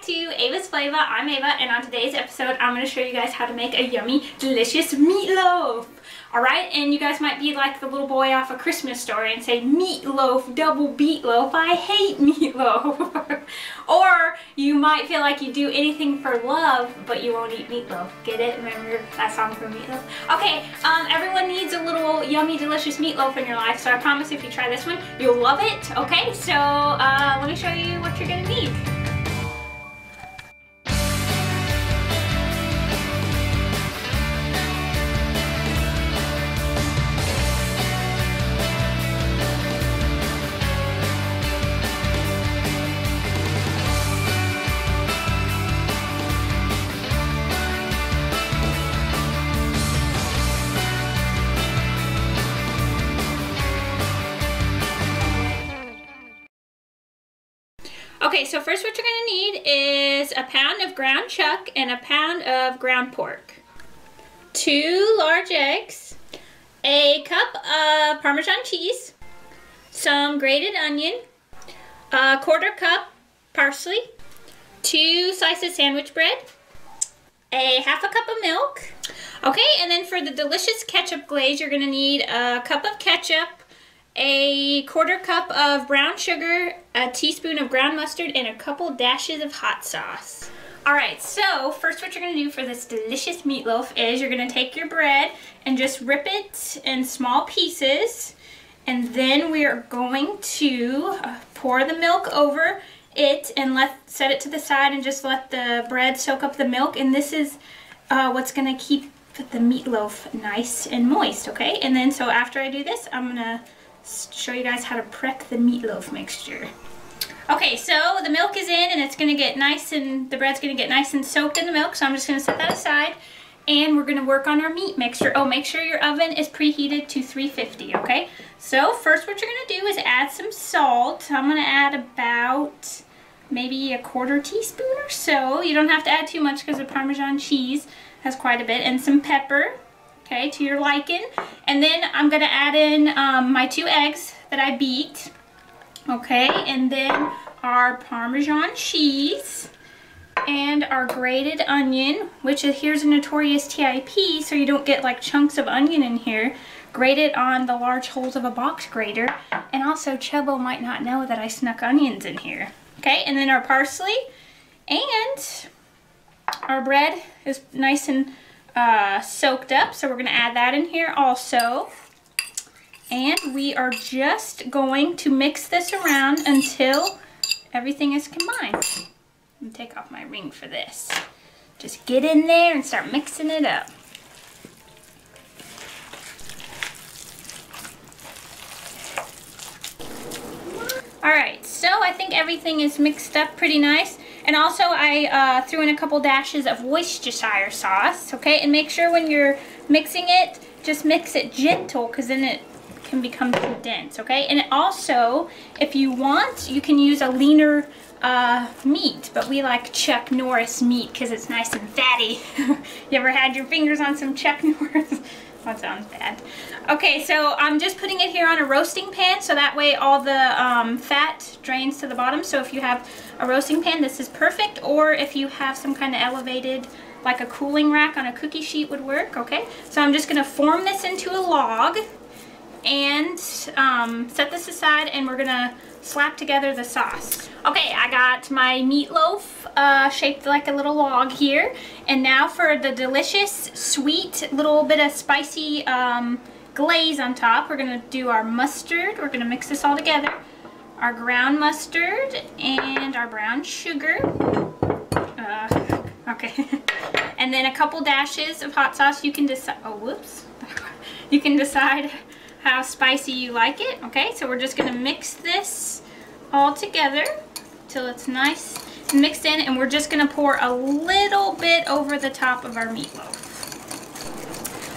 back to Ava'S Flava. I'm Ava, and on today's episode, I'm going to show you guys how to make a yummy, delicious meatloaf. Alright, and you guys might be like the little boy off A Christmas Story and say, meatloaf, double beatloaf, I hate meatloaf. Or you might feel like you do anything for love, but you won't eat meatloaf. Get it? Remember that song from Meatloaf? Okay, everyone needs a little yummy, delicious meatloaf in your life, so I promise if you try this one, you'll love it. Okay, so let me show you what you're going to need. Okay, so first what you're going to need is a pound of ground chuck and a pound of ground pork, 2 large eggs, a cup of Parmesan cheese, some grated onion, a 1/4 cup parsley, 2 slices sandwich bread, a 1/2 cup of milk. Okay, and then for the delicious ketchup glaze, you're going to need a cup of ketchup, a 1/4 cup of brown sugar, a teaspoon of ground mustard, and a couple dashes of hot sauce. Alright, so first what you're going to do for this delicious meatloaf is you're going to take your bread and just rip it in small pieces, and then we are going to pour the milk over it and set it to the side and just let the bread soak up the milk, and this is what's going to keep the meatloaf nice and moist, okay? And then so after I do this, I'm going to show you guys how to prep the meatloaf mixture. Okay, so the milk is in and it's going to get nice, and the bread's going to get nice and soaked in the milk, so I'm just going to set that aside and we're going to work on our meat mixture. Oh, make sure your oven is preheated to 350, okay? So first what you're going to do is add some salt. I'm going to add about maybe a 1/4 teaspoon or so. You don't have to add too much because the Parmesan cheese has quite a bit, and some pepper. Okay, to your liking. And then I'm going to add in my 2 eggs that I beat. Okay, and then our Parmesan cheese and our grated onion, which is, here's a notorious TIP, so you don't get like chunks of onion in here. Grate it on the large holes of a box grater. And also Chubbo might not know that I snuck onions in here. Okay, and then our parsley, and our bread is nice and soaked up, so we're going to add that in here also, and we are just going to mix this around until everything is combined. Let me take off my ring for this. Just get in there and start mixing it up. Alright, so I think everything is mixed up pretty nice. And also I threw in a couple dashes of Worcestershire sauce, okay? And make sure when you're mixing it, just mix it gentle, because then it can become too dense, okay? And also, if you want, you can use a leaner meat, but we like Chuck Norris meat because it's nice and fatty. You ever had your fingers on some Chuck Norris? That sounds bad. Okay, so I'm just putting it here on a roasting pan, so that way all the fat drains to the bottom. So if you have a roasting pan, this is perfect, or if you have some kind of elevated, like a cooling rack on a cookie sheet would work, okay? So I'm just going to form this into a log and set this aside, and we're going to slap together the sauce. Okay, I got my meatloaf shaped like a little log here, and now for the delicious, sweet, little bit of spicy glaze on top, we're going to do our mustard. We're going to mix this all together. Our ground mustard and our brown sugar. Okay. And then a couple dashes of hot sauce. You can decide, oh whoops. You can decide how spicy you like it. Okay, so we're just going to mix this all together till it's nice and mixed in, and we're just going to pour a little bit over the top of our meatloaf.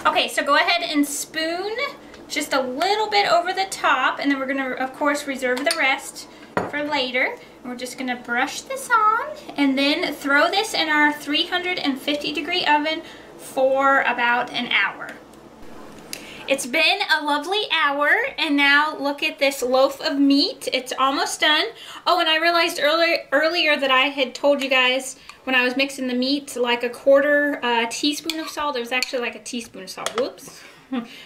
Okay, so go ahead and spoon just a little bit over the top, and then we're going to, of course, reserve the rest for later. And we're just going to brush this on and then throw this in our 350-degree oven for about an hour. It's been a lovely hour, and now look at this loaf of meat. It's almost done. Oh, and I realized earlier that I had told you guys when I was mixing the meat, like a quarter teaspoon of salt. It was actually like a teaspoon of salt. Whoops.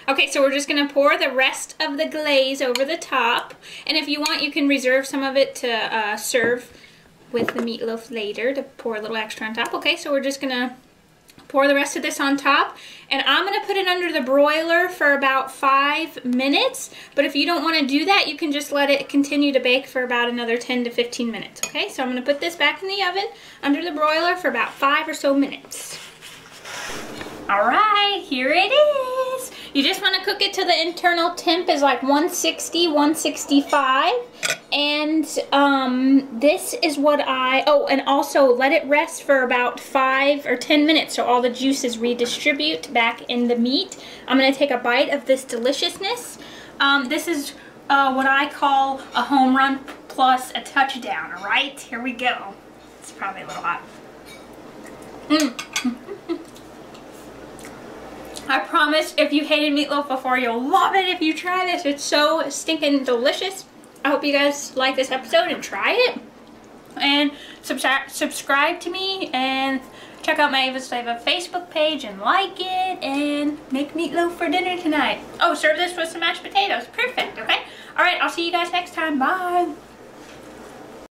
Okay, so we're just going to pour the rest of the glaze over the top. And if you want, you can reserve some of it to serve with the meatloaf later, to pour a little extra on top. Okay, so we're just going to pour the rest of this on top, and I'm going to put it under the broiler for about 5 minutes. But if you don't want to do that, you can just let it continue to bake for about another 10 to 15 minutes. Okay, so I'm going to put this back in the oven under the broiler for about 5 or so minutes. All right, here it is. You just want to cook it till the internal temp is like 160, 165. And this is what and also let it rest for about 5 or 10 minutes so all the juices redistribute back in the meat. I'm going to take a bite of this deliciousness. This is what I call a home run plus a touchdown, all right? Here we go. It's probably a little hot. I promise if you hated meatloaf before, you'll love it if you try this. It's so stinking delicious. I hope you guys like this episode and try it. And subscribe to me and check out my Ava'S Flava Facebook page and like it and make meatloaf for dinner tonight. Oh, serve this with some mashed potatoes. Perfect, okay? All right, I'll see you guys next time. Bye.